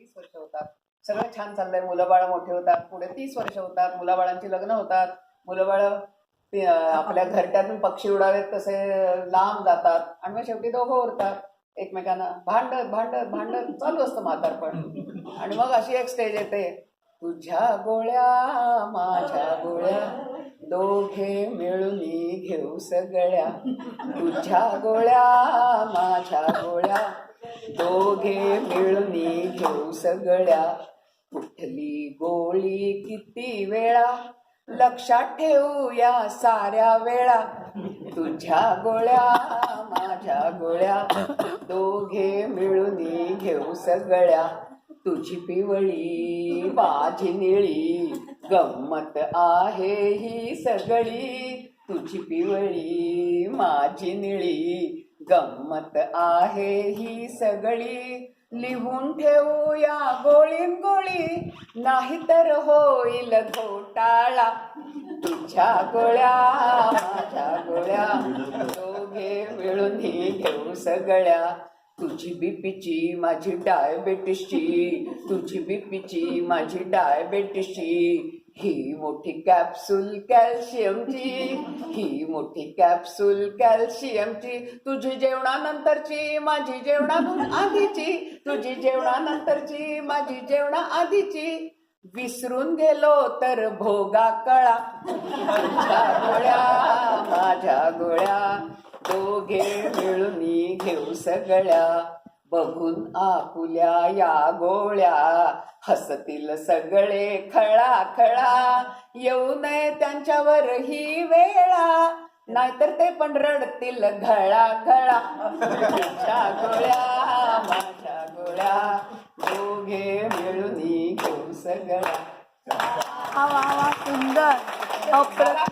20 वर्ष होतात, सगळं छान चाललंय, मुलं बाळ मोठे होतात, पुढे 30 वर्ष होतात, मुलाबाळांची लग्न होतात, मुलं बाळ आपल्या घरट्यातून पक्षी उडावेत तसे लांब जातात आणि मग शेवटी दोघं उरतात एकमेकांना भांडत भांडत भांडत चालू असतं म्हातारपण. आणि मग अशी एक स्टेज येते, तुझ्या गोळ्या माझ्या गोळ्या दोघे मिळून घेऊ सगळ्या, तुझ्या गोळ्या माझ्या गोळ्या दोघे मिळून घेऊ सगळ्या, कुठली गोळी किती वेळा लक्षात ठेवू या साऱ्या वेळा, तुझ्या गोळ्या माझ्या गोळ्या दोघे मिळून घेऊ सगळ्या, तुझी पिवळी माझी निळी गंमत आहे ही सगळी, तुझी पिवळी माझी निळी गंमत आहे ही सगळी, लिहून ठेवूया गोळीन गोळी नाहीतर होईल घोटाळा, तुझ्या गोळ्या माझ्या गोळ्या दोघे मिळून घेऊ सगळ्या, तुझी बीपीची माझी डायबेटिसची, तुझी बीपीची माझी डायबेटिसची, ही मोठी कॅप्सूल कॅल्शियमची, ही मोठी कॅप्सूल कॅल्शियमची, तुझी जेवणानंतरची माझी जेवणाआधीची, तुझी जेवणानंतरची माझी जेवणाआधीची, विसरून गेलो तर भोगा कळा, तुझ्या गोळ्या माझ्या गोळ्या दोघे मिळून घेऊ सगळ्या, बघून आपुल्या या गोळ्या हसतील सगळे खळा खळा, येऊ नये त्यांच्यावर ही वेळा नाहीतर ते पण रडतील घळा घळा, तुझ्या गोळ्या माझ्या गोळ्या दोघे मिळून घेऊ सगळ्या. सुंदर.